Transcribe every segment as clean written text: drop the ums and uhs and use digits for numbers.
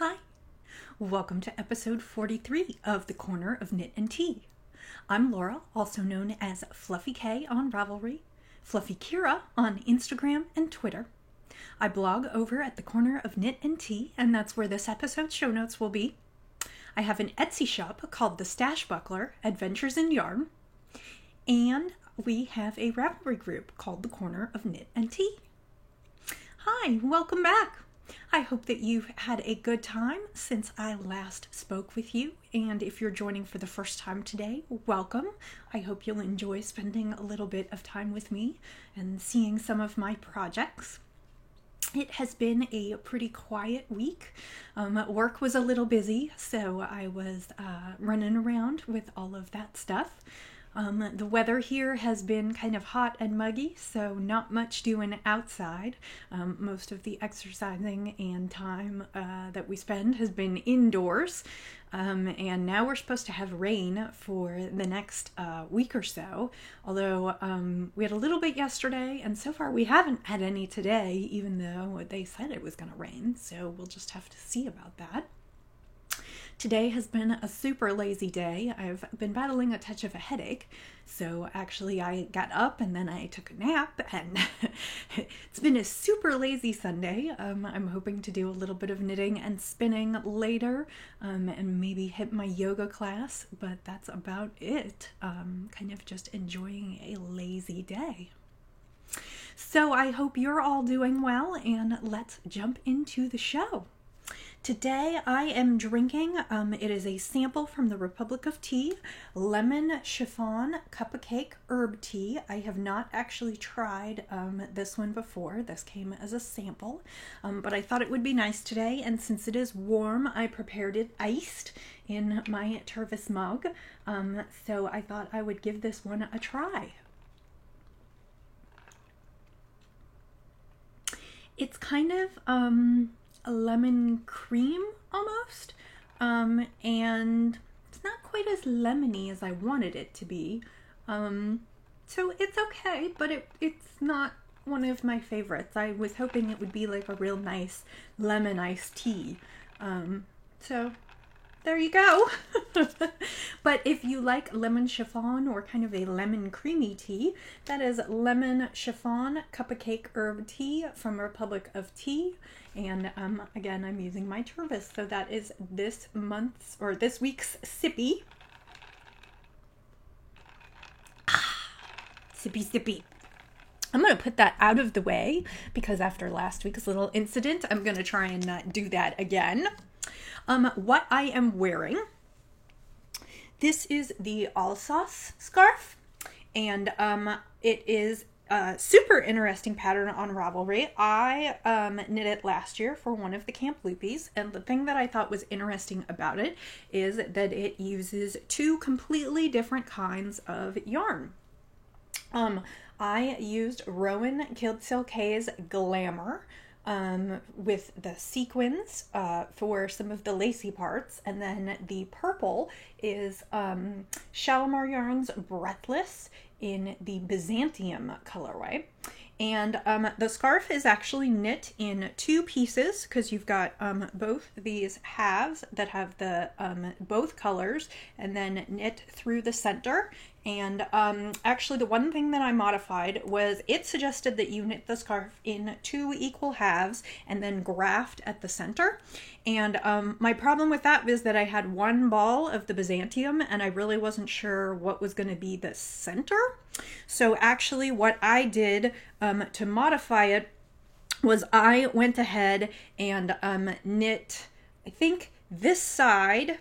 Hi, welcome to episode 43 of The Corner of Knit and Tea. I'm Laura, also known as Fluffy K on Ravelry, Fluffy Kira on Instagram and Twitter. I blog over at The Corner of Knit and Tea, and that's where this episode's show notes will be. I have an Etsy shop called The Stash Buckler, Adventures in Yarn, and we have a Ravelry group called The Corner of Knit and Tea. Hi, welcome back. I hope that you've had a good time since I last spoke with you, and if you're joining for the first time today, welcome. I hope you'll enjoy spending a little bit of time with me and seeing some of my projects. It has been a pretty quiet week. Work was a little busy, so I was running around with all of that stuff. The weather here has been kind of hot and muggy, so not much doing outside. Most of the exercising and time that we spend has been indoors. And now we're supposed to have rain for the next week or so. Although we had a little bit yesterday, and so far we haven't had any today, even though they said it was going to rain. So we'll just have to see about that. Today has been a super lazy day. I've been battling a touch of a headache, so actually I got up and then I took a nap, and it's been a super lazy Sunday. I'm hoping to do a little bit of knitting and spinning later, and maybe hit my yoga class, but that's about it. Kind of just enjoying a lazy day. So I hope you're all doing well, and let's jump into the show. Today I am drinking, it is a sample from the Republic of Tea, Lemon Chiffon Cup of Cake Herb Tea. I have not actually tried this one before. This came as a sample, but I thought it would be nice today, and since it is warm, I prepared it iced in my Tervis mug, so I thought I would give this one a try. It's kind of, a lemon cream almost, and it's not quite as lemony as I wanted it to be, so it's okay, but it's not one of my favorites. I was hoping it would be like a real nice lemon iced tea, so there you go. But if you like lemon chiffon or kind of a lemon creamy tea, that is Lemon Chiffon Cup of Cake Herb Tea from Republic of Tea. And again, I'm using my Tervis, so that is this week's sippy. Sippy. I'm going to put that out of the way because after last week's little incident, I'm going to try and not do that again. What I am wearing, this is the Alsace scarf, and it is a super interesting pattern on Ravelry. I knit it last year for one of the Camp Loopies, and the thing that I thought was interesting about it is that it uses two completely different kinds of yarn. I used Rowan Kildsilke's Glamour with the sequins for some of the lacy parts, and then the purple is Shalimar Yarns Breathless in the Byzantium colorway. And the scarf is actually knit in two pieces because you've got both these halves that have the both colors, and then knit through the center. And actually the one thing that I modified was it suggested that you knit the scarf in two equal halves and then graft at the center. And my problem with that was that I had one ball of the Byzantium and I really wasn't sure what was going to be the center. So actually what I did to modify it was I went ahead and knit, I think, this side,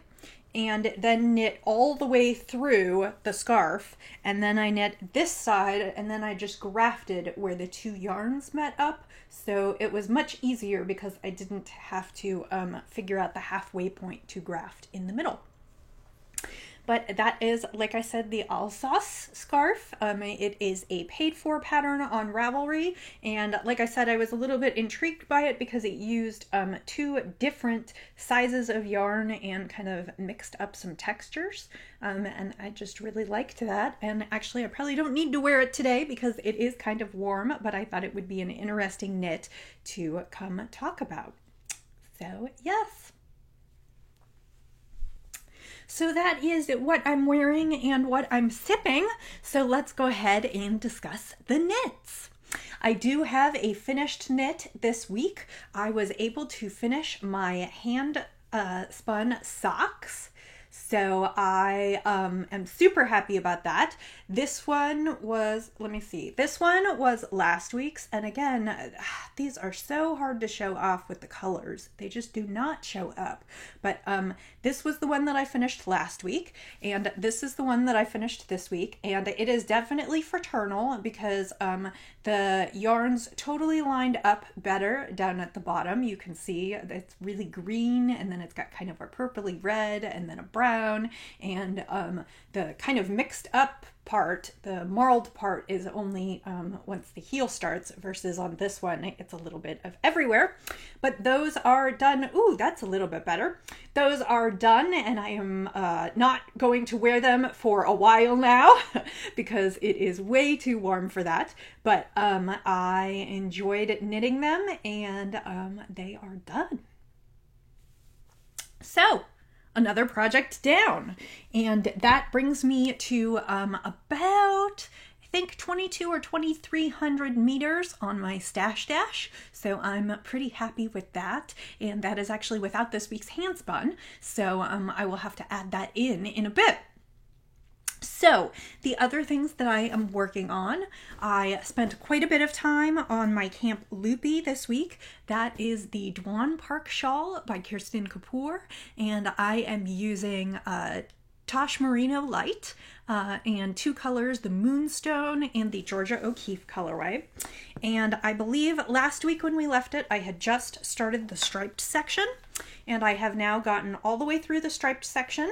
and then knit all the way through the scarf, and then I knit this side, and then I just grafted where the two yarns met up, so it was much easier because I didn't have to figure out the halfway point to graft in the middle. But that is, like I said, the Alsace scarf. It is a paid-for pattern on Ravelry, and like I said, I was a little bit intrigued by it because it used two different sizes of yarn and kind of mixed up some textures, and I just really liked that. And actually, I probably don't need to wear it today because it is kind of warm, but I thought it would be an interesting knit to come talk about. So, yes. So that is what I'm wearing and what I'm sipping. So let's go ahead and discuss the knits. I do have a finished knit this week. I was able to finish my hand spun socks. So I am super happy about that. This one was, let me see, this one was last week's. And again, these are so hard to show off with the colors. They just do not show up. But this was the one that I finished last week. And this is the one that I finished this week. And it is definitely fraternal because the yarns totally lined up better down at the bottom. You can see it's really green, and then it's got kind of a purpley red and then a brown, and the kind of mixed up part, the marled part, is only once the heel starts, versus on this one it's a little bit of everywhere. But those are done. Ooh, that's a little bit better. Those are done, and I am not going to wear them for a while now because it is way too warm for that. But I enjoyed knitting them, and they are done. So another project down, and that brings me to about, I think, 22 or 2300 meters on my stash dash. So I'm pretty happy with that, and that is actually without this week's hand spun. So I will have to add that in a bit. So the other things that I am working on, I spent quite a bit of time on my Camp Loopy this week. That is the Dwan Park shawl by Kirsten Kapoor, and I am using Tosh Merino Light and two colors, the Moonstone and the Georgia O'Keeffe colorway. And I believe last week when we left it, I had just started the striped section, and I have now gotten all the way through the striped section.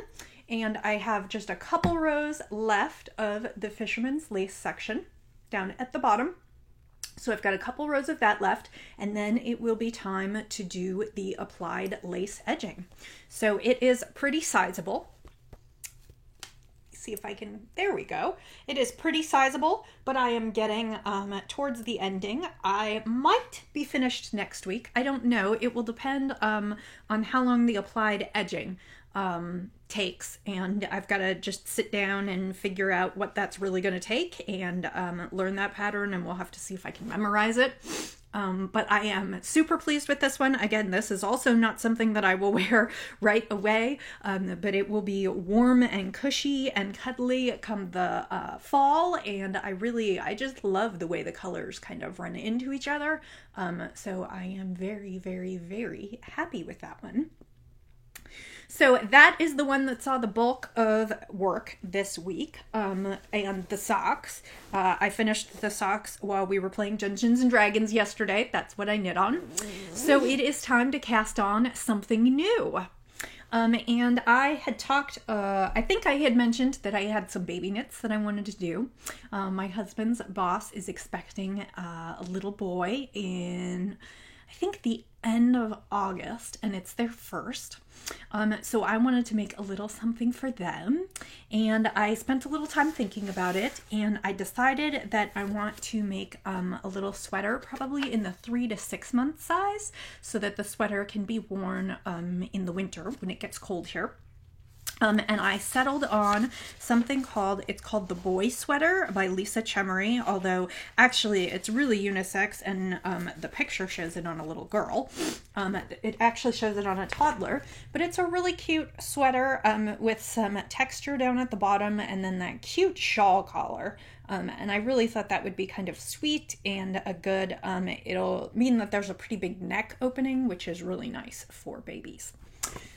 And I have just a couple rows left of the Fisherman's Lace section down at the bottom. So I've got a couple rows of that left, and then it will be time to do the applied lace edging. So it is pretty sizable. See if I can, there we go. It is pretty sizable, but I am getting towards the ending. I might be finished next week. I don't know. It will depend on how long the applied edging takes, and I've got to just sit down and figure out what that's really going to take, and learn that pattern, and we'll have to see if I can memorize it. But I am super pleased with this one. Again, this is also not something that I will wear right away, but it will be warm and cushy and cuddly come the fall, and I just love the way the colors kind of run into each other. So I am very, very, very happy with that one. So that is the one that saw the bulk of work this week, and the socks. I finished the socks while we were playing Dungeons and Dragons yesterday. That's what I knit on. So it is time to cast on something new. And I had talked, I think I had mentioned that I had some baby knits that I wanted to do. My husband's boss is expecting a little boy in, I think, the end of August, and it's their first. So I wanted to make a little something for them, and I spent a little time thinking about it, and I decided that I want to make a little sweater, probably in the 3 to 6 month size, so that the sweater can be worn in the winter when it gets cold here. And I settled on something called the Boy Sweater by Lisa Chemery, although actually it's really unisex, and the picture shows it on a little girl. It actually shows it on a toddler, but it's a really cute sweater with some texture down at the bottom, and then that cute shawl collar. And I really thought that would be kind of sweet and a good, it'll mean that there's a pretty big neck opening, which is really nice for babies.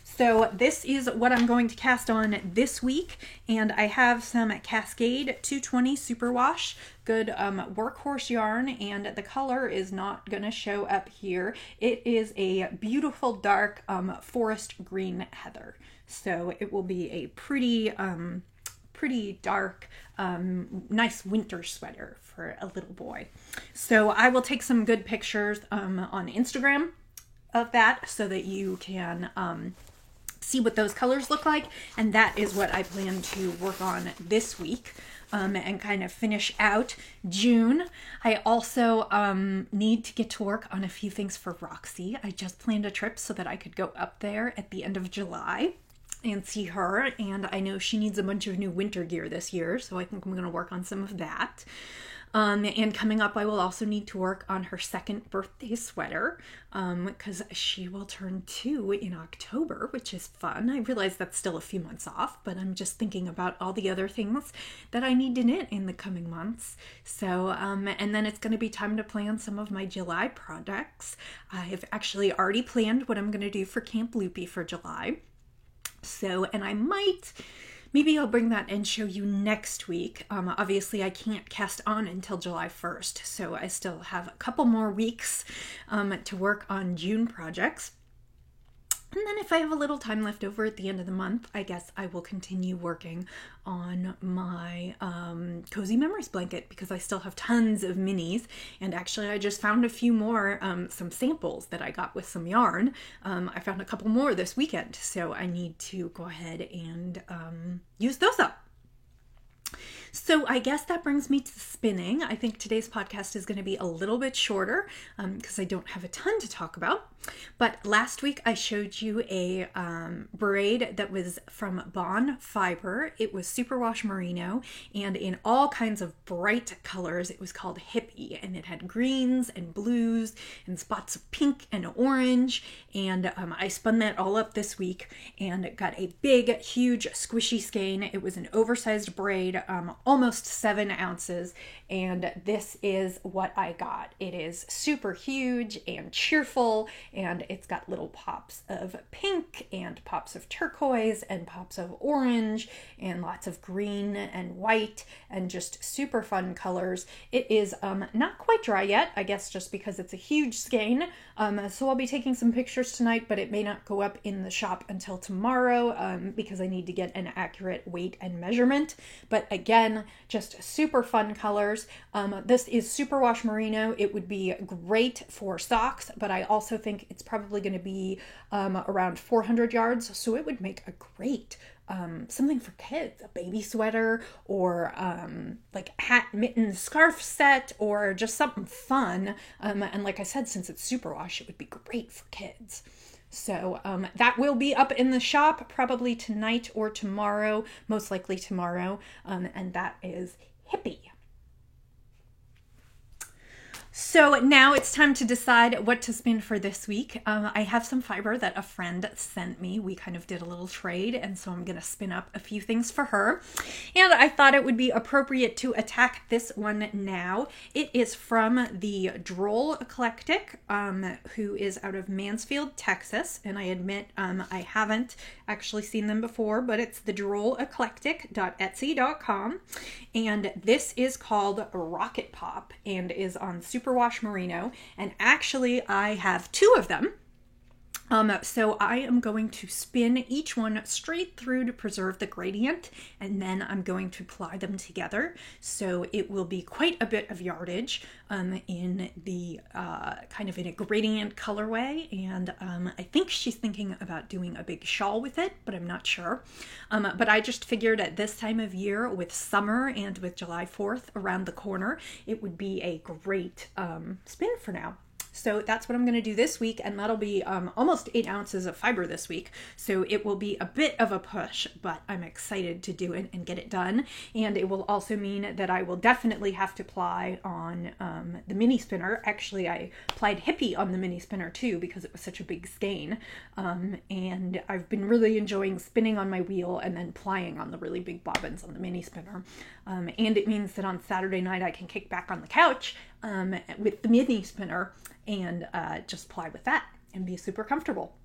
So this is what I'm going to cast on this week, and I have some Cascade 220 Superwash, good workhorse yarn, and the color is not going to show up here. It is a beautiful dark forest green heather, so it will be a pretty dark, nice winter sweater for a little boy. So I will take some good pictures on Instagram of that so that you can see what those colors look like, and that is what I plan to work on this week and kind of finish out June. I also need to get to work on a few things for Roxy. I just planned a trip so that I could go up there at the end of July. and see her. And I know she needs a bunch of new winter gear this year, so I think I'm going to work on some of that. And coming up, I will also need to work on her second birthday sweater, because she will turn 2 in October, which is fun. I realize that's still a few months off, but I'm just thinking about all the other things that I need to knit in the coming months. So, and then it's going to be time to plan some of my July projects. I've actually already planned what I'm going to do for Camp Loopy for July. So, and maybe I'll bring that and show you next week. Obviously, I can't cast on until July 1st, so I still have a couple more weeks to work on June projects. And then if I have a little time left over at the end of the month, I guess I will continue working on my Cozy Memories blanket, because I still have tons of minis. And actually, I just found a few more, some samples that I got with some yarn. I found a couple more this weekend, so I need to go ahead and use those up. So I guess that brings me to spinning. I think today's podcast is going to be a little bit shorter because I don't have a ton to talk about. But last week I showed you a braid that was from Bond Fiber. It was superwash merino and in all kinds of bright colors. It was called Hippie, and it had greens and blues and spots of pink and orange. And I spun that all up this week and got a big, huge, squishy skein. It was an oversized braid, almost 7 ounces, and this is what I got. It is super huge and cheerful, and it's got little pops of pink and pops of turquoise and pops of orange and lots of green and white and just super fun colors. It is not quite dry yet, I guess just because it's a huge skein, so I'll be taking some pictures tonight, but it may not go up in the shop until tomorrow because I need to get an accurate weight and measurement. But again, just super fun colors. This is superwash merino. It would be great for socks, but I also think it's probably going to be around 400 yards, so it would make a great something for kids, a baby sweater or like hat, mitten, scarf set, or just something fun. And like I said, since it's superwash, it would be great for kids. So that will be up in the shop probably tonight or tomorrow, most likely tomorrow, and that is Hippie. So now it's time to decide what to spin for this week. I have some fiber that a friend sent me. We kind of did a little trade, and so I'm going to spin up a few things for her. And I thought it would be appropriate to attack this one now. It is from the Droll Eclectic, who is out of Mansfield, Texas. And I admit I haven't actually seen them before, but it's the drolleclectic.etsy.com. And this is called Rocket Pop and is on superwash merino, and actually I have 2 of them. So I am going to spin each one straight through to preserve the gradient, and then I'm going to ply them together. So it will be quite a bit of yardage in the kind of in a gradient colorway, and I think she's thinking about doing a big shawl with it, but I'm not sure. But I just figured at this time of year, with summer and with July 4th around the corner, it would be a great spin for now. So that's what I'm going to do this week, and that'll be almost 8 ounces of fiber this week. So it will be a bit of a push, but I'm excited to do it and get it done. And it will also mean that I will definitely have to ply on the mini spinner. Actually, I plied Hippie on the mini spinner too because it was such a big skein. And I've been really enjoying spinning on my wheel and then plying on the really big bobbins on the mini spinner. And it means that on Saturday night I can kick back on the couch with the mini spinner and just ply with that and be super comfortable.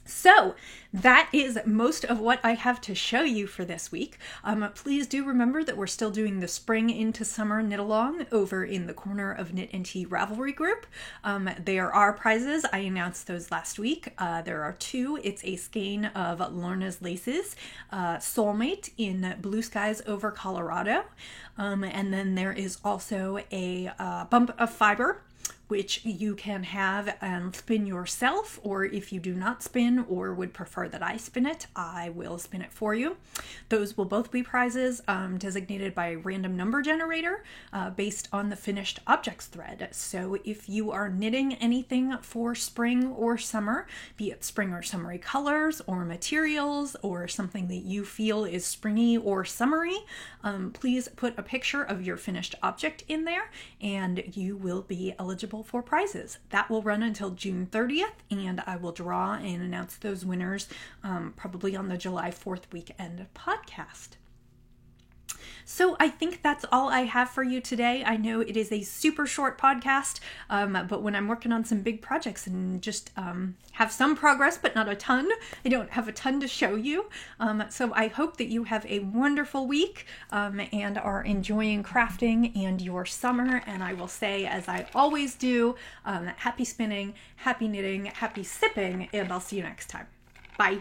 So that is most of what I have to show you for this week. Please do remember that we're still doing the spring into summer knit along over in the Corner of Knit and Tea Ravelry group. There are prizes. I announced those last week. There are 2. It's a skein of Lorna's Laces, Soulmate in Blue Skies over Colorado. And then there is also a bump of fiber which you can have and spin yourself, or if you do not spin or would prefer that I spin it, I will spin it for you. Those will both be prizes designated by a random number generator based on the finished objects thread. So if you are knitting anything for spring or summer, be it spring or summery colors or materials or something that you feel is springy or summery, please put a picture of your finished object in there and you will be eligible for prizes. That will run until June 30th, and I will draw and announce those winners probably on the July 4th weekend podcast. So I think that's all I have for you today. I know it is a super short podcast, but when I'm working on some big projects and just have some progress, but not a ton, I don't have a ton to show you. So I hope that you have a wonderful week and are enjoying crafting and your summer. And I will say, as I always do, happy spinning, happy knitting, happy sipping, and I'll see you next time. Bye.